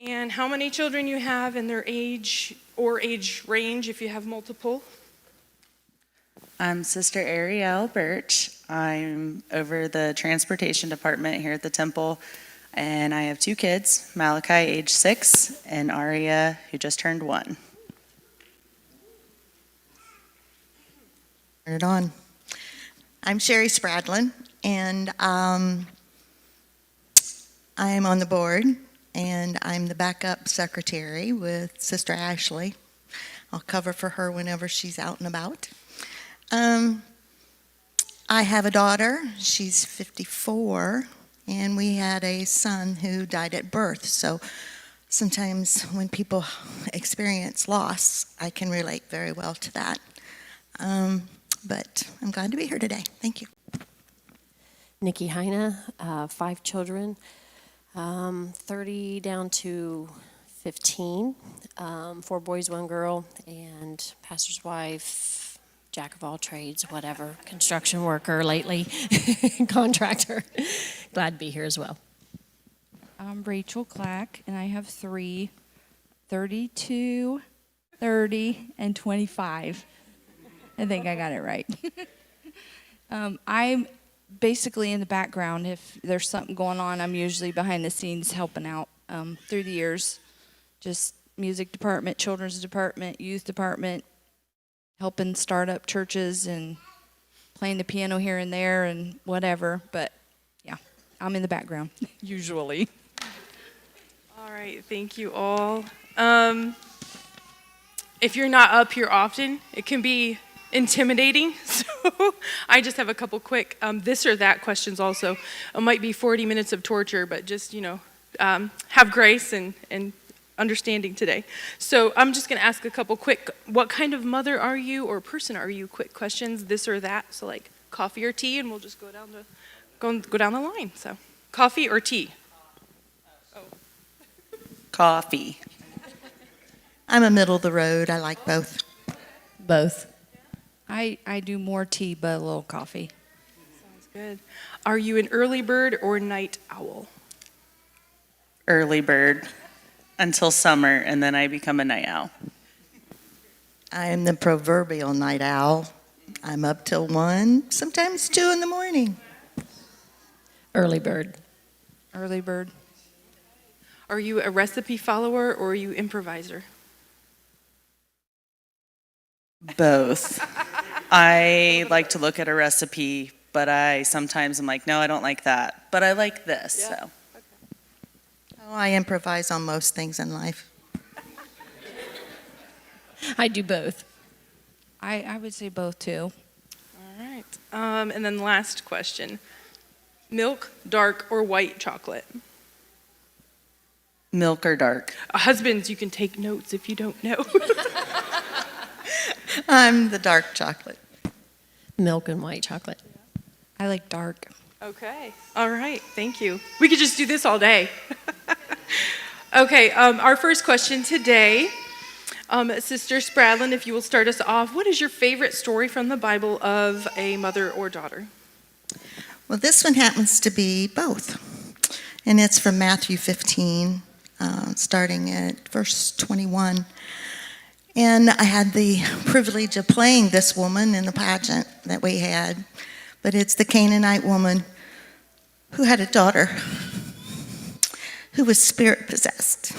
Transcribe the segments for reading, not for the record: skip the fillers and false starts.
And how many children you have and their age or age range if you have multiple. I'm Sister Ariel Birch. I'm over the transportation department here at the Temple, and I have 2 kids, Malachi, age 6, and Aria, who just turned 1. Turn it on. I'm Sherry Spradlin, and I am on the board, and I'm the backup secretary with Sister Ashley. I'll cover for her whenever she's out and about. I have a daughter. She's 54, and we had a son who died at birth. So sometimes when people experience loss, I can relate very well to that. But I'm glad to be here today. Thank you. Nikki Heine, 5 children, 30 down to 15, 4 boys, 1 girl, and pastor's wife, jack of all trades, whatever, construction worker lately, contractor. Glad to be here as well. I'm Rachel Clack, and I have 3, 32, 30, and 25. I think I got it right. I'm basically in the background. If there's something going on, I'm usually behind the scenes helping out through the years. Just music department, children's department, youth department, helping start up churches and playing the piano here and there and whatever. But yeah, I'm in the background usually. All right, thank you all. If you're not up here often, it can be intimidating, so I just have a couple quick this or that questions also. It might be 40 minutes of torture, but just, have grace and understanding today. So I'm just going to ask a couple quick, what kind of mother are you or person are you? Quick questions, this or that. So like coffee or tea, and we'll just go down the line. So coffee or tea? Oh. Coffee. I'm a middle of the road. I like both. Both. I do more tea, but a little coffee. Sounds good. Are you an early bird or night owl? Early bird until summer, and then I become a night owl. I am the proverbial night owl. I'm up till 1, sometimes 2 in the morning. Early bird. Early bird. Are you a recipe follower or are you improviser? Both. I like to look at a recipe, but I sometimes am like, no, I don't like that, but I like this. Yeah. So Oh, I improvise on most things in life. I do both. I would say both too. All right. And then last question. Milk, dark, or white chocolate? milk or dark? Husbands, you can take notes if you don't know. I'm the dark chocolate. Milk and white chocolate. I like dark. Okay. All right. Thank you. We could just do this all day. Okay. Our first question today, Sister Spradlin, if you will start us off, what is your favorite story from the Bible of a mother or daughter? Well, this one happens to be both. And it's from Matthew 15, starting at verse 21. And I had the privilege of playing this woman in the pageant that we had. But it's the Canaanite woman who had a daughter who was spirit-possessed.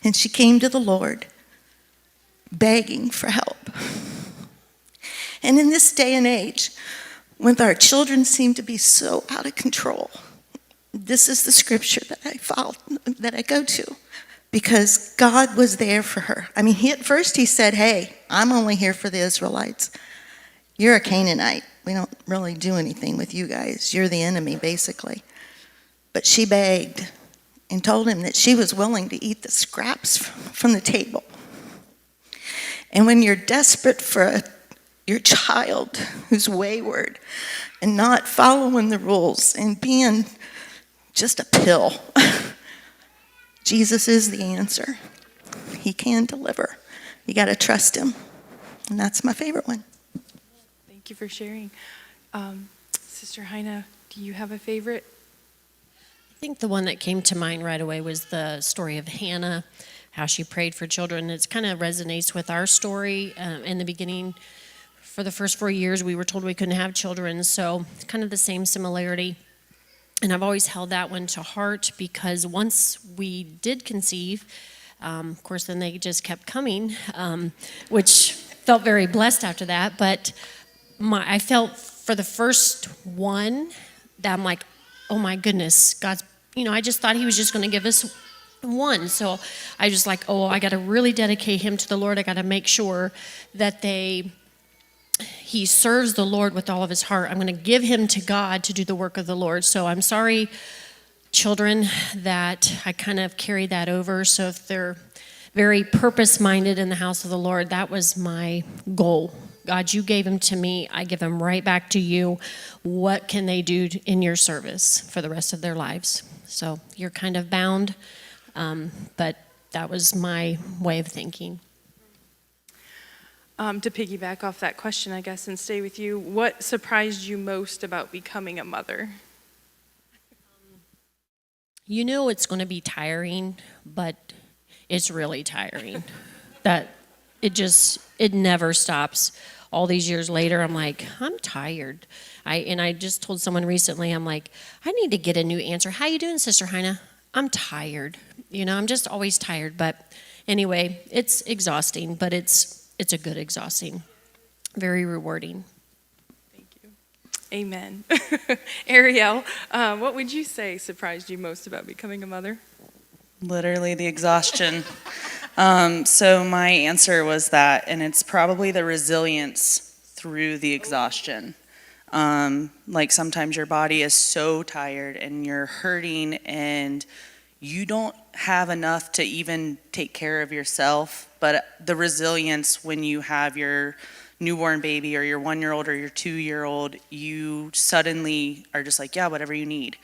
And she came to the Lord begging for help. And in this day and age, when our children seem to be so out of control, this is the scripture that I follow, that I go to, because God was there for her. I mean, at first he said, hey, I'm only here for the Israelites. You're a Canaanite. We don't really do anything with you guys. You're the enemy, basically. But she begged and told him that she was willing to eat the scraps from the table. And when you're desperate for your child who's wayward and not following the rules and being just a pill, Jesus is the answer. He can deliver. You got to trust him. And that's my favorite one. Thank you for sharing. Sister Heine, do you have a favorite? think the one that came to mind right away was the story of Hannah, how she prayed for children. It kind of resonates with our story. In the beginning, for the first 4 years, we were told we couldn't have children, so it's kind of the same similarity. And I've always held that one to heart because once we did conceive, of course, then they just kept coming, which felt very blessed after that. But I felt for the first one that I'm like, oh my goodness, God's, I just thought he was just going to give us one. So I was like, oh, I got to really dedicate him to the Lord. I got to make sure that he serves the Lord with all of his heart. I'm going to give him to God to do the work of the Lord. So I'm sorry, children, that I kind of carry that over. So if they're very purpose-minded in the house of the Lord, that was my goal. God, you gave them to me. I give them right back to you. What can they do in your service for the rest of their lives? So you're kind of bound, but that was my way of thinking. To piggyback off that question, I guess, and stay with you, what surprised you most about becoming a mother? It's going to be tiring, but it's really tiring. That it never stops. All these years later, I'm like, I'm tired. I just told someone recently, I'm like, I need to get a new answer. How you doing, Sister Heina? I'm tired. I'm just always tired. But anyway, it's exhausting, but it's a good exhausting, very rewarding. Thank you. Amen. Ariel, what would you say surprised you most about becoming a mother? Literally the exhaustion. So my answer was that, and it's probably the resilience through the exhaustion. Like sometimes your body is so tired and you're hurting and you don't have enough to even take care of yourself, but the resilience when you have your newborn baby or your 1-year-old or your 2-year-old, you suddenly are just like, yeah, whatever you need.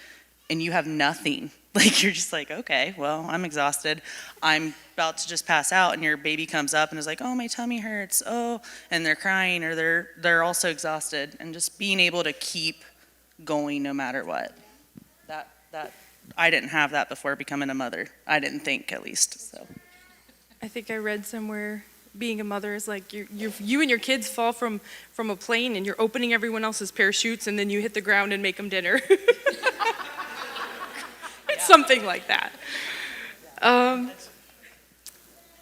And you have nothing. Like you're just like, okay, well, I'm exhausted. I'm about to just pass out, and your baby comes up and is like, oh, my tummy hurts. Oh, and they're crying, or they're also exhausted, and just being able to keep going no matter what. That I didn't have that before becoming a mother. I didn't think, at least. So I think I read somewhere being a mother is like you and your kids fall from a plane and you're opening everyone else's parachutes and then you hit the ground and make them dinner. It's something like that.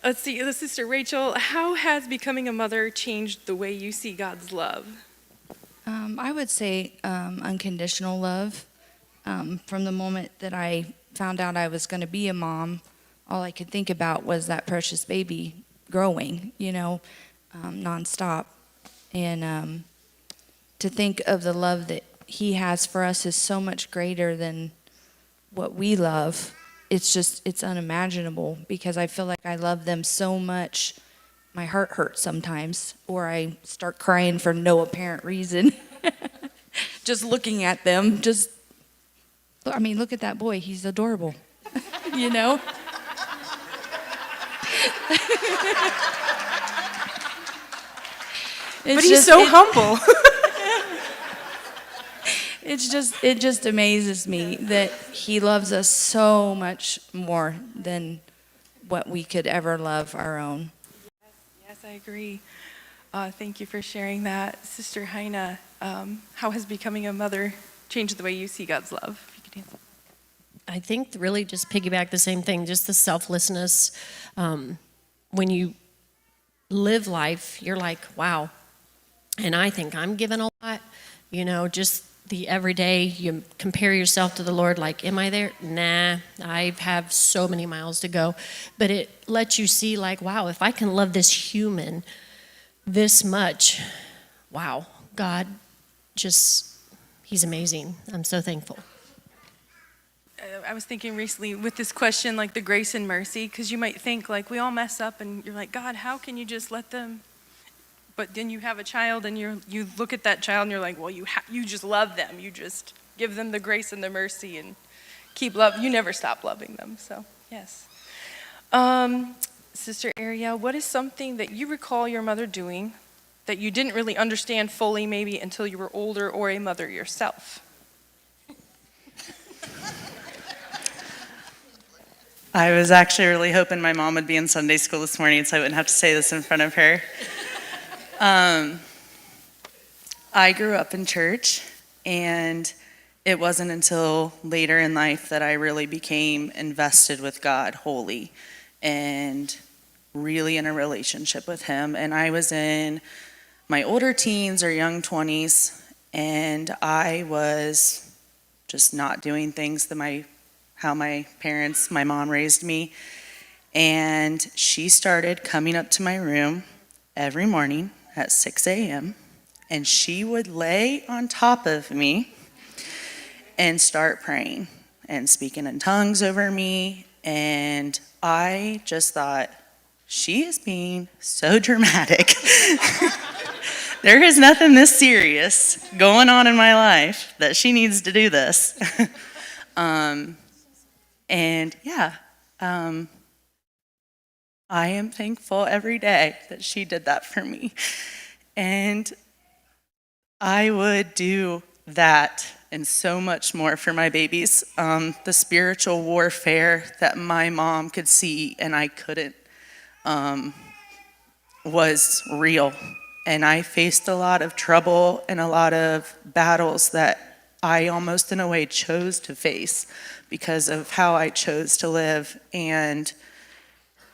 Let's see, Sister Rachel, how has becoming a mother changed the way you see God's love? I would say unconditional love. From the moment that I found out I was going to be a mom, all I could think about was that precious baby growing, nonstop. And to think of the love that he has for us is so much greater than what we love. It's unimaginable, because I feel like I love them so much. My heart hurts sometimes, or I start crying for no apparent reason. Just looking at them, look at that boy, he's adorable, But he's so humble. It just amazes me that he loves us so much more than what we could ever love our own. Yes, I agree. Thank you for sharing that. Sister Heina, how has becoming a mother changed the way you see God's love? If you could answer. I think really just piggyback the same thing, just the selflessness. When you live life, you're like, wow. And I think I'm given a lot, just the everyday, you compare yourself to the Lord, like, am I there? Nah, I have so many miles to go. But it lets you see, like, wow, if I can love this human this much, wow, God he's amazing. I'm so thankful. I was thinking recently with this question, like the grace and mercy, because you might think, like, we all mess up, and you're like, God, how can you just let them? But then you have a child, and you look at that child, and you're like, well, you just love them. You just give them the grace and the mercy, and keep love. You never stop loving them. So yes. Sister Ariel, what is something that you recall your mother doing that you didn't really understand fully, maybe until you were older or a mother yourself? I was actually really hoping my mom would be in Sunday school this morning so I wouldn't have to say this in front of her. I grew up in church, and it wasn't until later in life that I really became invested with God wholly and really in a relationship with Him. And I was in my older teens or young 20s, and I was just not doing things how my parents, my mom raised me. And she started coming up to my room every morning at 6 a.m., and she would lay on top of me and start praying and speaking in tongues over me. And I just thought, she is being so dramatic. There is nothing this serious going on in my life that she needs to do this. I am thankful every day that she did that for me. And I would do that and so much more for my babies. The spiritual warfare that my mom could see and I couldn't was real. And I faced a lot of trouble and a lot of battles that I almost in a way chose to face because of how I chose to live. And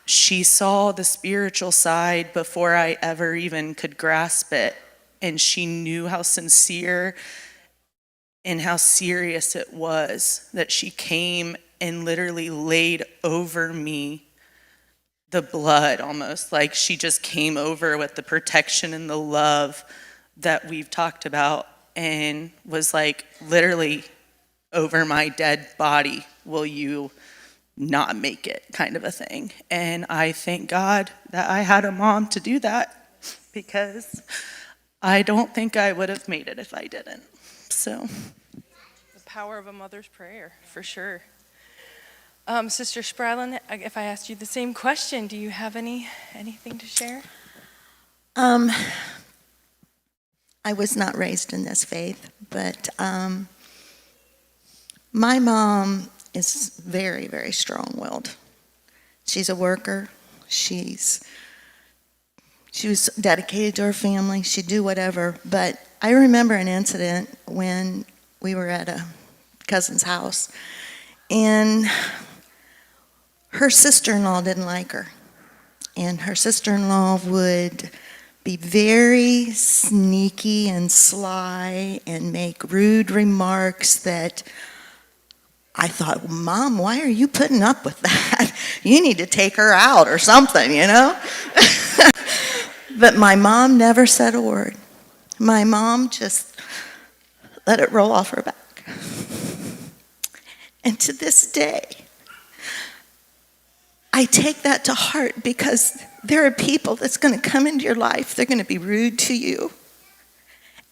she saw the spiritual side before I ever even could grasp it. And she knew how sincere and how serious it was that she came and literally laid over me the blood, almost like she just came over with the protection and the love that we've talked about, and was like literally over my dead body, will you not make it, kind of a thing. And I thank God that I had a mom to do that, because I don't think I would have made it if I didn't. So The power of a mother's prayer, for sure. Sister Spradlin, if I asked you the same question, do you have anything to share? I was not raised in this faith, but my mom is very, very strong-willed. She's a worker. She was dedicated to her family. She'd do whatever. But I remember an incident when we were at a cousin's house, and her sister-in-law didn't like her. And her sister-in-law would be very sneaky and sly and make rude remarks that I thought, Mom, why are you putting up with that? You need to take her out or something, you know? But my mom never said a word. My mom just let it roll off her back. And to this day, I take that to heart, because there are people that's going to come into your life, they're going to be rude to you.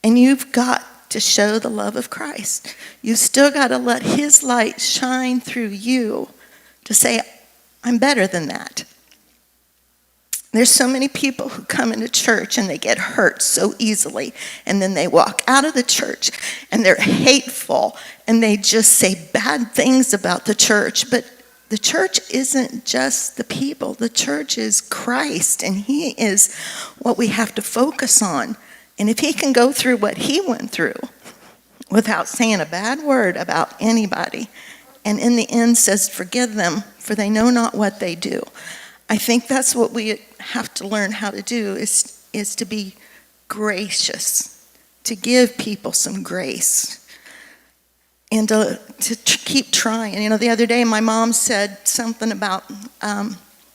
And you've got to show the love of Christ. You've still got to let His light shine through you to say, I'm better than that. There's so many people who come into church and they get hurt so easily, and then they walk out of the church and they're hateful and they just say bad things about the church. But the church isn't just the people. The church is Christ, and He is what we have to focus on. And if He can go through what He went through without saying a bad word about anybody, and in the end says, forgive them, for they know not what they do. I think that's what we have to learn how to do, is to be gracious, to give people some grace, and to keep trying. You know, the other day my mom said something about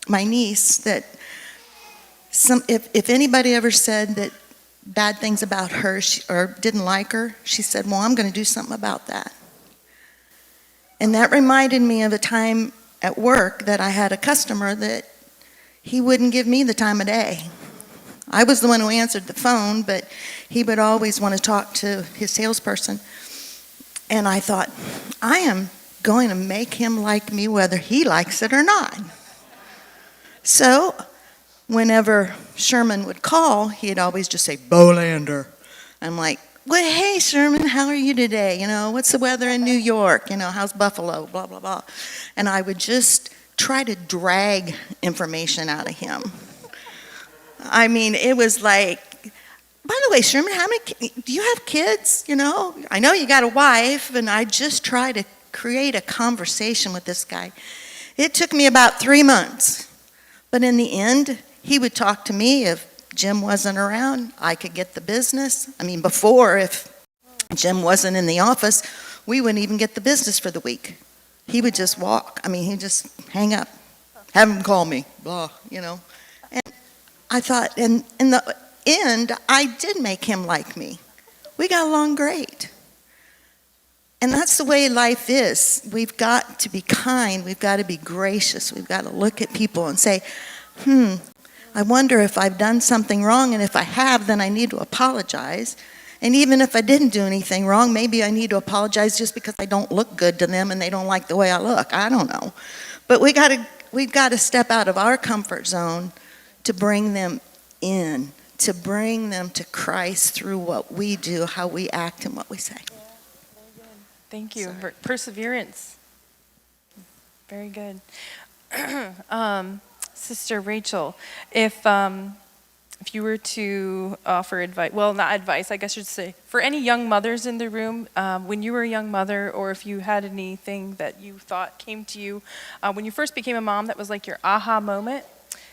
my niece, that if anybody ever said that bad things about her or didn't like her, she said, well, I'm going to do something about that. And that reminded me of a time at work that I had a customer that he wouldn't give me the time of day. I was the one who answered the phone, but he would always want to talk to his salesperson. And I thought, I am going to make him like me whether he likes it or not. So whenever Sherman would call, he'd always just say, Bolander. I'm like, well, hey, Sherman, how are you today? You know, what's the weather in New York? You know, how's Buffalo? Blah, blah, blah. And I would just try to drag information out of him. I mean, it was like, by the way, Sherman, do you have kids? You know, I know you got a wife, and I just try to create a conversation with this guy. It took me about 3 months, but in the end, he would talk to me. If Jim wasn't around, I could get the business. I mean, before, if Jim wasn't in the office, we wouldn't even get the business for the week. He would just walk. I mean, he'd just hang up, have him call me, blah, you know. And I thought, and in the end, I did make him like me. We got along great. And that's the way life is. We've got to be kind. We've got to be gracious. We've got to look at people and say, I wonder if I've done something wrong, and if I have, then I need to apologize. And even if I didn't do anything wrong, maybe I need to apologize just because I don't look good to them and they don't like the way I look. I don't know. But we've got to step out of our comfort zone to bring them in, to bring them to Christ through what we do, how we act, and what we say. Thank you. Perseverance. Very good. Sister Rachel, if you were to offer advice, well, not advice, I guess I should say, for any young mothers in the room, when you were a young mother, or if you had anything that you thought came to you when you first became a mom that was like your aha moment,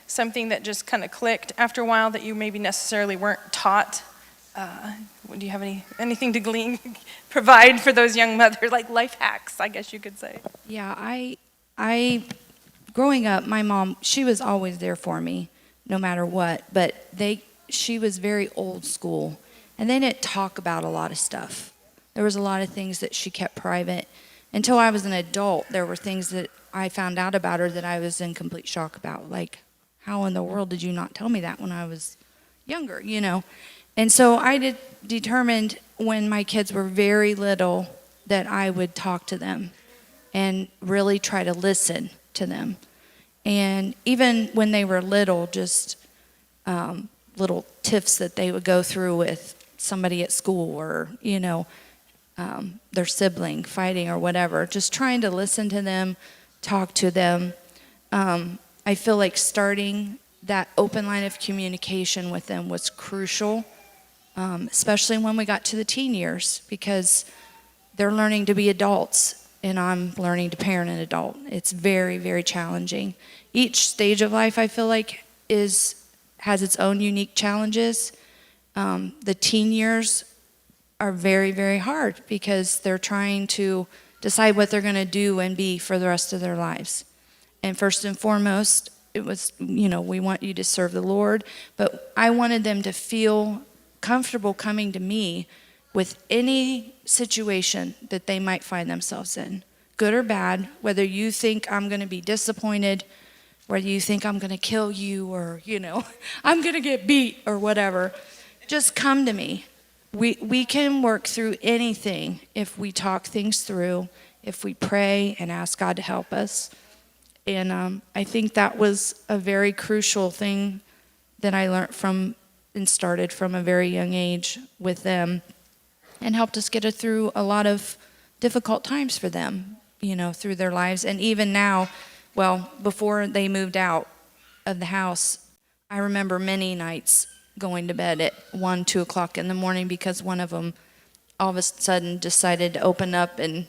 something that just kind of clicked after a while that you maybe necessarily weren't taught. Do you have anything to glean, provide for those young mothers, like life hacks, I guess you could say? Yeah, I growing up, my mom, she was always there for me, no matter what. But she was very old school, and they didn't talk about a lot of stuff. There was a lot of things that she kept private. Until I was an adult, there were things that I found out about her that I was in complete shock about. Like, how in the world did you not tell me that when I was younger, you know? And so I determined when my kids were very little that I would talk to them and really try to listen to them. And even when they were little, just little tiffs that they would go through with somebody at school, or, you know, their sibling fighting or whatever, just trying to listen to them, talk to them. I feel like starting that open line of communication with them was crucial. Especially when we got to the teen years, because they're learning to be adults and I'm learning to parent an adult. It's very, very challenging. Each stage of life, I feel like, has its own unique challenges. The teen years are very, very hard because they're trying to decide what they're going to do and be for the rest of their lives. And first and foremost, it was, you know, we want you to serve the Lord, but I wanted them to feel comfortable coming to me with any situation that they might find themselves in, good or bad, whether you think I'm going to be disappointed, whether you think I'm going to kill you, or, you know, I'm going to get beat or whatever. Just come to me. We can work through anything if we talk things through, if we pray and ask God to help us. And I think that was a very crucial thing that I learned from and started from a very young age with them, and helped us get through a lot of difficult times for them, you know, through their lives. And even now, well, before they moved out of the house, I remember many nights going to bed at 1, 2 o'clock in the morning because one of them all of a sudden decided to open up, and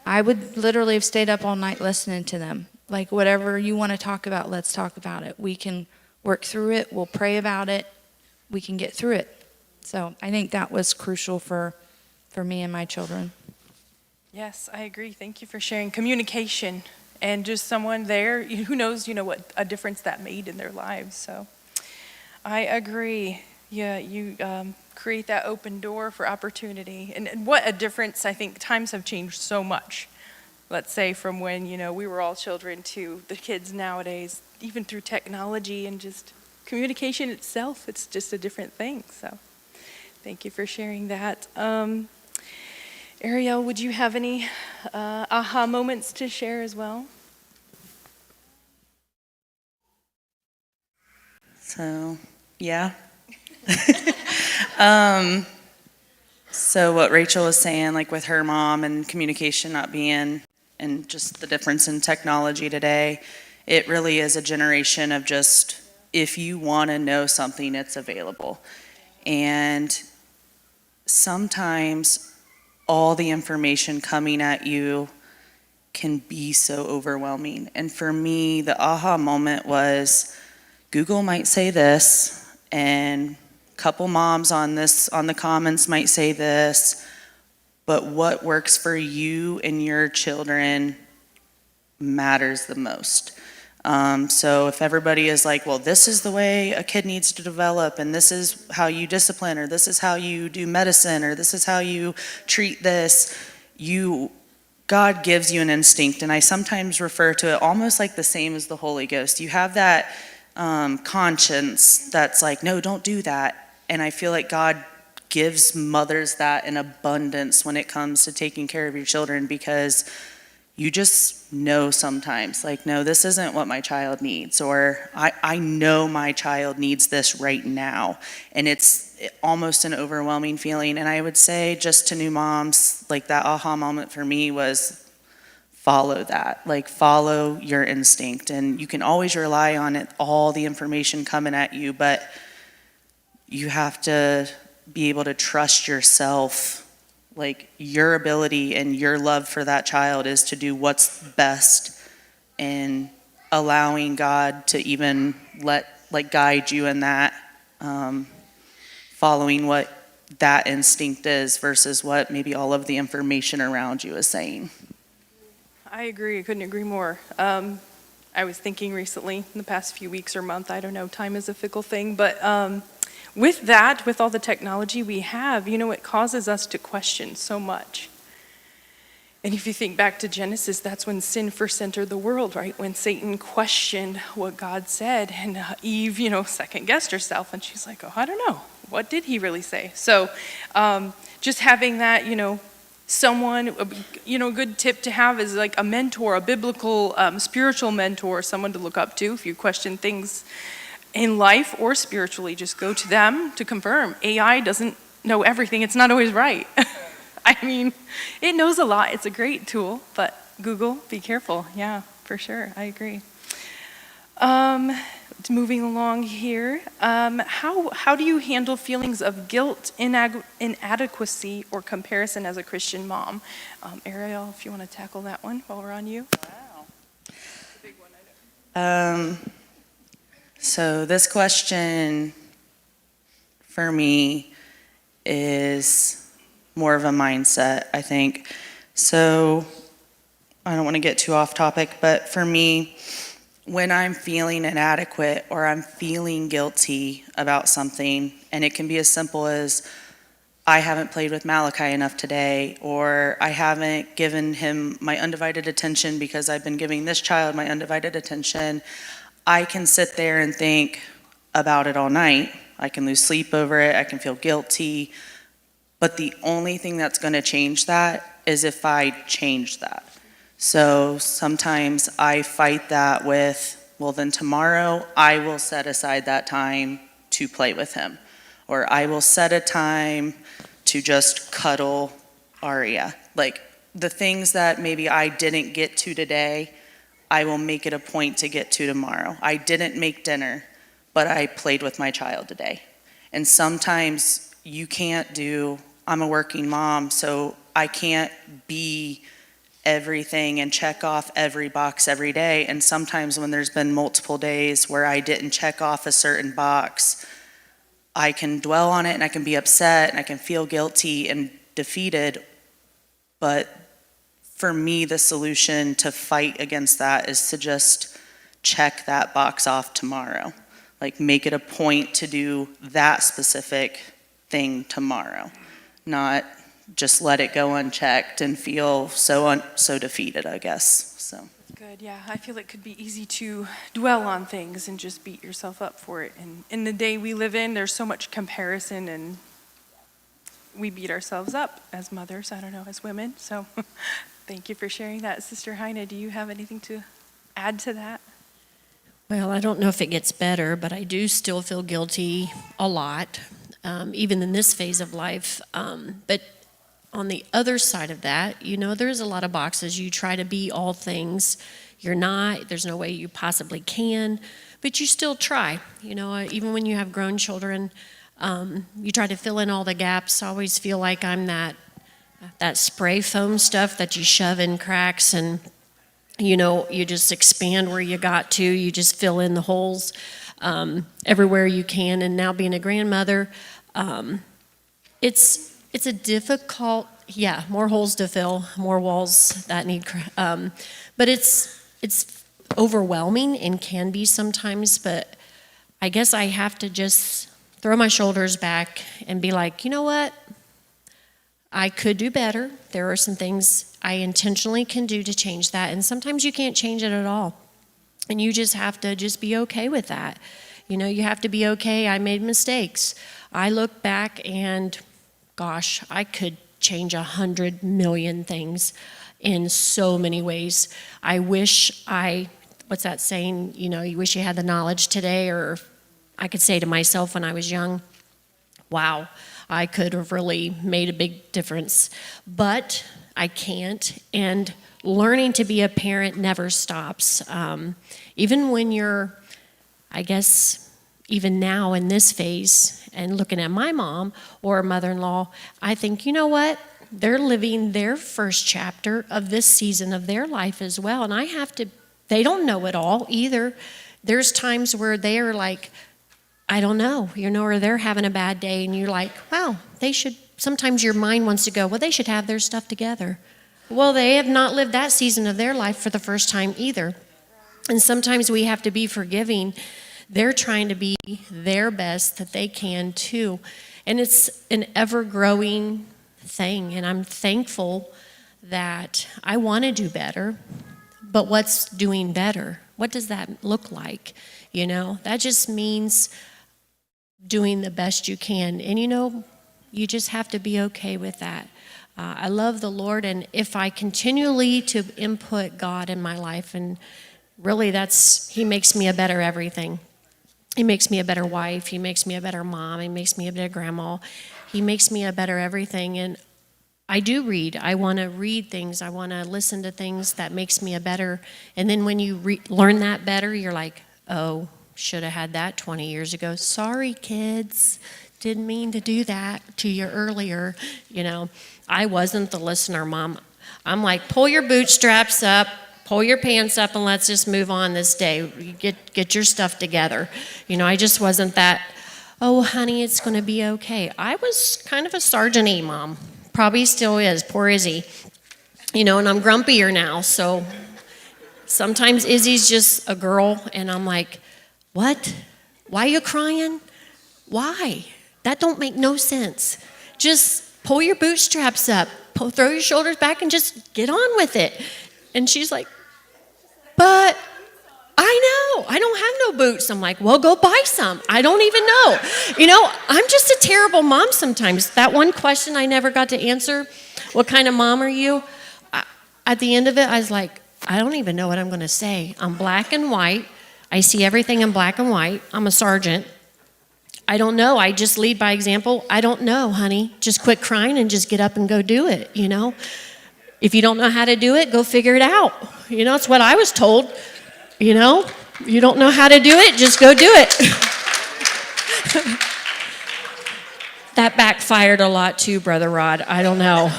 I would literally have stayed up all night listening to them. Like, whatever you want to talk about, let's talk about it. We can work through it. We'll pray about it. We can get through it. So I think that was crucial for me and my children. Yes, I agree. Thank you for sharing. Communication, and just someone there who knows, you know, what a difference that made in their lives. So I agree. Yeah, you create that open door for opportunity. And what a difference. I think times have changed so much. Let's say from when, you know, we were all children to the kids nowadays, even through technology and just communication itself, it's just a different thing. So thank you for sharing that. Ariel, would you have any aha moments to share as well? So, yeah. So what Rachel was saying, like with her mom and communication not being, and just the difference in technology today, It really is a generation of just, if you want to know something, it's available. And sometimes all the information coming at you can be so overwhelming. And for me, the aha moment was Google might say this, and a couple moms on the comments might say this, but what works for you and your children matters the most. So if everybody is like, well, this is the way a kid needs to develop, and this is how you discipline, or this is how you do medicine, or this is how you treat this, God gives you an instinct, and I sometimes refer to it almost like the same as the Holy Ghost. You have that conscience that's like, no, don't do that. And I feel like God gives mothers that in abundance when it comes to taking care of your children, because you just know sometimes, like, no, this isn't what my child needs, or I know my child needs this right now. And it's almost an overwhelming feeling. And I would say, just to new moms, like, that aha moment for me was follow that. Like, follow your instinct. And you can always rely on it, all the information coming at you, but you have to be able to trust yourself. Like, your ability and your love for that child is to do what's best, and allowing God to even guide you in that, following what that instinct is versus what maybe all of the information around you is saying. I agree. I couldn't agree more. I was thinking recently, in the past few weeks or month, I don't know, time is a fickle thing, but with that, with all the technology we have, it causes us to question so much. And if you think back to Genesis, that's when sin first entered the world, right? When Satan questioned what God said, and Eve, second guessed herself, and she's like, oh, I don't know. What did he really say? So just having that, someone, a good tip to have is like a mentor, a biblical, spiritual mentor, someone to look up to if you question things in life or spiritually. Just go to them to confirm. AI doesn't know everything. It's not always right. I mean, it knows a lot. It's a great tool, but Google, be careful. Yeah, for sure. I agree. Moving along here, how do you handle feelings of guilt, inadequacy, or comparison as a Christian mom? Ariel, if you want to tackle that one while we're on you. Wow. It's a big one, I know. So this question for me is more of a mindset, I think. So I don't want to get too off topic, but for me, when I'm feeling inadequate or I'm feeling guilty about something, and it can be as simple as I haven't played with Malachi enough today, or I haven't given him my undivided attention because I've been giving this child my undivided attention, I can sit there and think about it all night. I can lose sleep over it. I can feel guilty. But the only thing that's going to change that is if I change that. So sometimes I fight that with, well, then tomorrow I will set aside that time to play with him. Or I will set a time to just cuddle Aria. Like, the things that maybe I didn't get to today, I will make it a point to get to tomorrow. I didn't make dinner, but I played with my child today. And sometimes you can't I'm a working mom, so I can't be everything and check off every box every day. And sometimes when there's been multiple days where I didn't check off a certain box, I can dwell on it and I can be upset and I can feel guilty and defeated. But for me, the solution to fight against that is to just check that box off tomorrow. Like, make it a point to do that specific thing tomorrow, not just let it go unchecked and feel so defeated, I guess. So Good, yeah. I feel it could be easy to dwell on things and just beat yourself up for it. And in the day we live in, there's so much comparison, and we beat ourselves up as mothers, I don't know, as women. So thank you for sharing that. Sister Heine, do you have anything to add to that? Well, I don't know if it gets better, but I do still feel guilty a lot, even in this phase of life. But on the other side of that, there's a lot of boxes. You try to be all things. You're not. There's no way you possibly can, but you still try. Even when you have grown children, you try to fill in all the gaps. I always feel like I'm that spray foam stuff that you shove in cracks, and you just expand where you got to. You just fill in the holes everywhere you can. And now being a grandmother, it's a difficult, more holes to fill, more walls that need, but it's overwhelming and can be sometimes. But I guess I have to just throw my shoulders back and be like, you know what? I could do better. There are some things I intentionally can do to change that, and sometimes you can't change it at all. And you just have to just be okay with that. You have to be okay. I made mistakes. I look back and, gosh, I could change 100 million things in so many ways. I wish what's that saying? You wish you had the knowledge today, or I could say to myself when I was young, wow, I could have really made a big difference. But I can't. And learning to be a parent never stops. Even when you're, I guess, even now in this phase, and looking at my mom or mother-in-law, I think, you know what? They're living their first chapter of this season of their life as well. And they don't know it all either. There's times where they are like, I don't know, or they're having a bad day, and you're like, wow, sometimes your mind wants to go, well, they should have their stuff together. Well, they have not lived that season of their life for the first time either. And sometimes we have to be forgiving. They're trying to be their best that they can too. And it's an ever-growing thing. And I'm thankful that I want to do better. But what's doing better? What does that look like? That just means doing the best you can. And you just have to be okay with that. I love the Lord, and if I continually to input God in my life, and really He makes me a better everything. He makes me a better wife. He makes me a better mom. He makes me a better grandma. He makes me a better everything. And I do read. I want to read things. I want to listen to things that makes me a better. And then when you learn that better, you're like, oh, should have had that 20 years ago. Sorry, kids. Didn't mean to do that to you earlier. I wasn't the listener, Mom. I'm like, pull your bootstraps up, pull your pants up, and let's just move on this day. Get your stuff together. I just wasn't that, oh, honey, it's going to be okay. I was kind of a Sergeant-y mom. Probably still is. Poor Izzy. And I'm grumpier now, so sometimes Izzy's just a girl, and I'm like, what? Why are you crying? Why? That don't make no sense. Just pull your bootstraps up, throw your shoulders back, and just get on with it. And she's like, but I know, I don't have no boots. I'm like, well, go buy some. I don't even know. I'm just a terrible mom sometimes. That one question I never got to answer, what kind of mom are you? At the end of it, I was like, I don't even know what I'm going to say. I'm black and white. I see everything in black and white. I'm a sergeant. I don't know. I just lead by example. I don't know, honey. Just quit crying and just get up and go do it, If you don't know how to do it, go figure it out. It's what I was told. You don't know how to do it, just go do it. That backfired a lot too, Brother Rod. I don't know.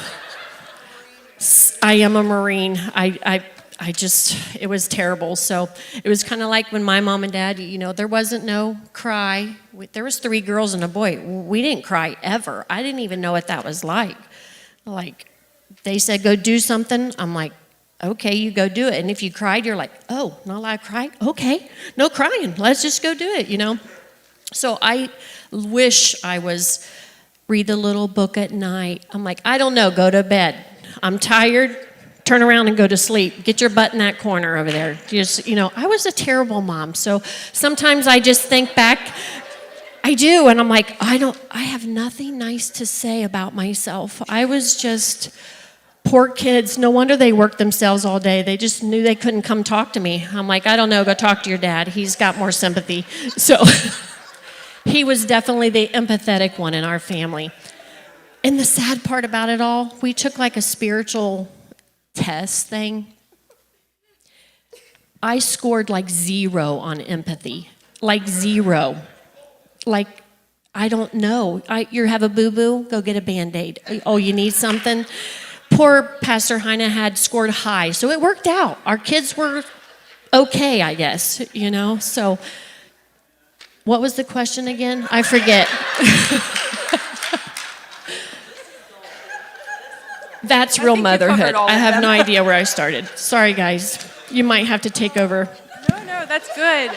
I am a Marine. It was terrible. So it was kind of like when my mom and dad, there wasn't no cry. There was 3 girls and a boy. We didn't cry ever. I didn't even know what that was like. Like, they said, go do something. I'm like, okay, you go do it. And if you cried, you're like, oh, not allowed to cry? Okay, no crying. Let's just go do it, So I wish I was read the little book at night. I'm like, I don't know, go to bed. I'm tired. Turn around and go to sleep. Get your butt in that corner over there. I was a terrible mom. So sometimes I just think back, I do, and I'm like, I have nothing nice to say about myself. I was just, poor kids, no wonder they worked themselves all day. They just knew they couldn't come talk to me. I'm like, I don't know, go talk to your dad. He's got more sympathy. So he was definitely the empathetic one in our family. And the sad part about it all, we took like a spiritual test thing. I scored like 0 on empathy, like 0. Like, I don't know. You have a boo-boo? Go get a Band-Aid. Oh, you need something? Poor Pastor Heine had scored high, so it worked out. Our kids were okay, I guess, you know? So, what was the question again? I forget. That's real think you covered motherhood. all I of have them. no idea where I started. Sorry, guys. You might have to take over. No, that's good.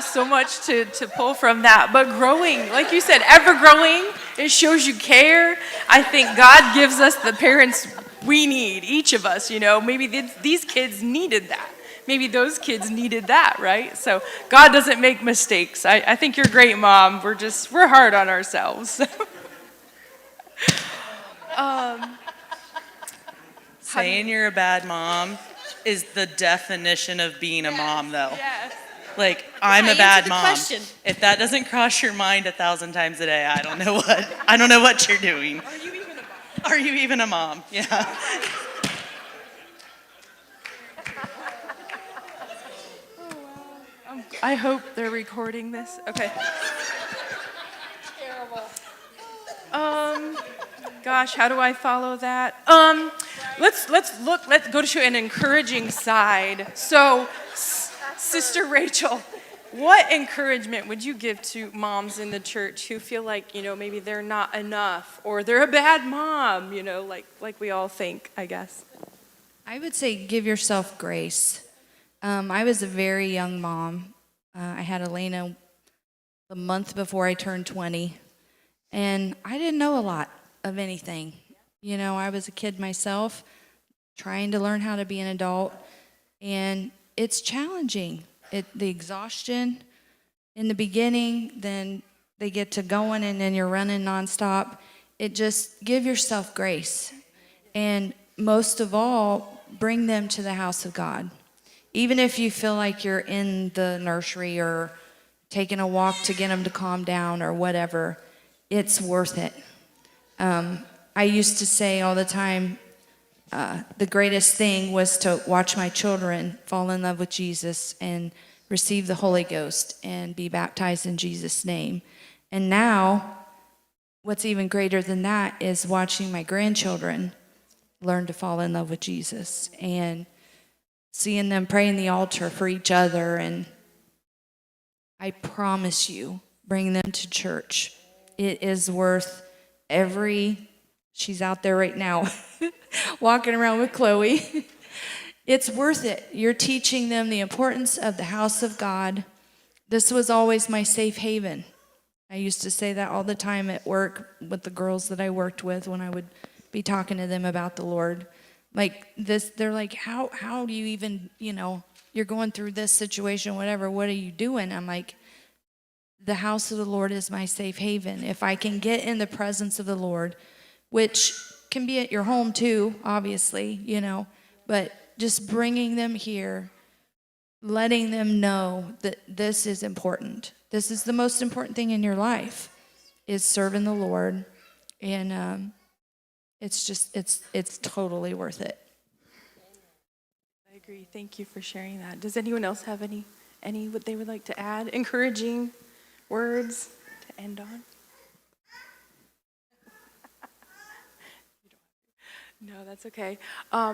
So much to pull from that. But growing, like you said, ever growing, it shows you care. I think God gives us the parents we need, each of us, you know. Maybe these kids needed that. Maybe those kids needed that, right? So God doesn't make mistakes. I think you're great, Mom. We're hard on ourselves. Saying you're a bad mom is the definition of being a mom, though. Yes. Like, I'm Yeah, a bad answer the mom. question. If that doesn't cross your mind 1,000 times a day, I don't know what you're doing. Are you even a mom? Are you even a mom? Yeah. I hope they're recording this. Okay. Terrible. Gosh, how do I follow that? Let's go to an encouraging side. So, Sister Rachel, what encouragement would you give to moms in the church who feel like, you know, maybe they're not enough or they're a bad mom, you know, like we all think, I guess? I would say give yourself grace. I was a very young mom. I had Elena the month before I turned 20, and I didn't know a lot of anything. You know, I was a kid myself, trying to learn how to be an adult, and it's challenging. The exhaustion in the beginning, then they get to going, and then you're running nonstop. It just, give yourself grace. And most of all, bring them to the house of God. Even if you feel like you're in the nursery or taking a walk to get them to calm down or whatever, it's worth it. I used to say all the time, the greatest thing was to watch my children fall in love with Jesus and receive the Holy Ghost and be baptized in Jesus' name. And now, what's even greater than that is watching my grandchildren learn to fall in love with Jesus and seeing them pray in the altar for each other. And I promise you, bring them to church. It is worth she's out there right now walking around with Chloe. It's worth it. You're teaching them the importance of the house of God. This was always my safe haven. I used to say that all the time at work with the girls that I worked with when I would be talking to them about the Lord. Like this, they're like, how do you even, you know, you're going through this situation, whatever, what are you doing? I'm like, the house of the Lord is my safe haven. If I can get in the presence of the Lord, which can be at your home too, obviously, you know, but just bringing them here, letting them know that this is important. This is the most important thing in your life, is serving the Lord. And it's just, it's totally worth it. I agree. Thank you for sharing that. Does anyone else have any what they would like to add? Encouraging words to end on? No, that's okay.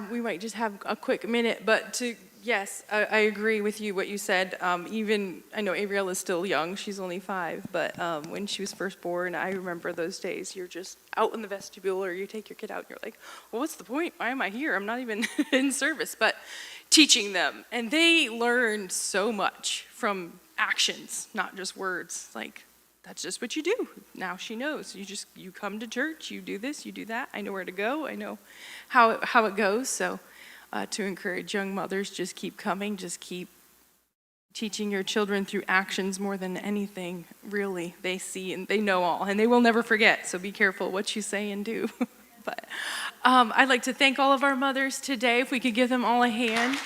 We might just have a quick minute, but yes, I agree with you, what you said. Even, I know Ariel is still young, she's only 5, but when she was first born, I remember those days. You're just out in the vestibule, or you take your kid out, and you're like, well, what's the point? Why am I here? I'm not even in service. But teaching them, and they learned so much from actions, not just words. Like, that's just what you do. Now she knows. You come to church, you do this, you do that. I know where to go. I know how it goes. So to encourage young mothers, just keep coming. Just keep teaching your children through actions more than anything. Really, they see and they know all, and they will never forget. So be careful what you say and do. But I'd like to thank all of our mothers today. If we could give them all a hand.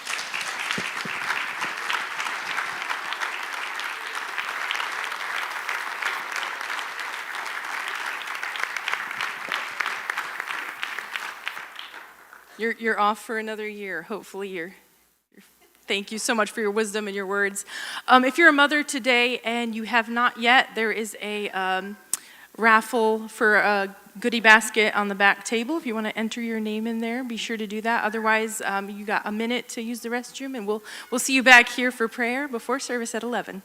You're off for another year. Hopefully thank you so much for your wisdom and your words. If you're a mother today and you have not yet, there is a raffle for a goodie basket on the back table. If you want to enter your name in there, be sure to do that. Otherwise, you got a minute to use the restroom, and we'll see you back here for prayer before service at 11.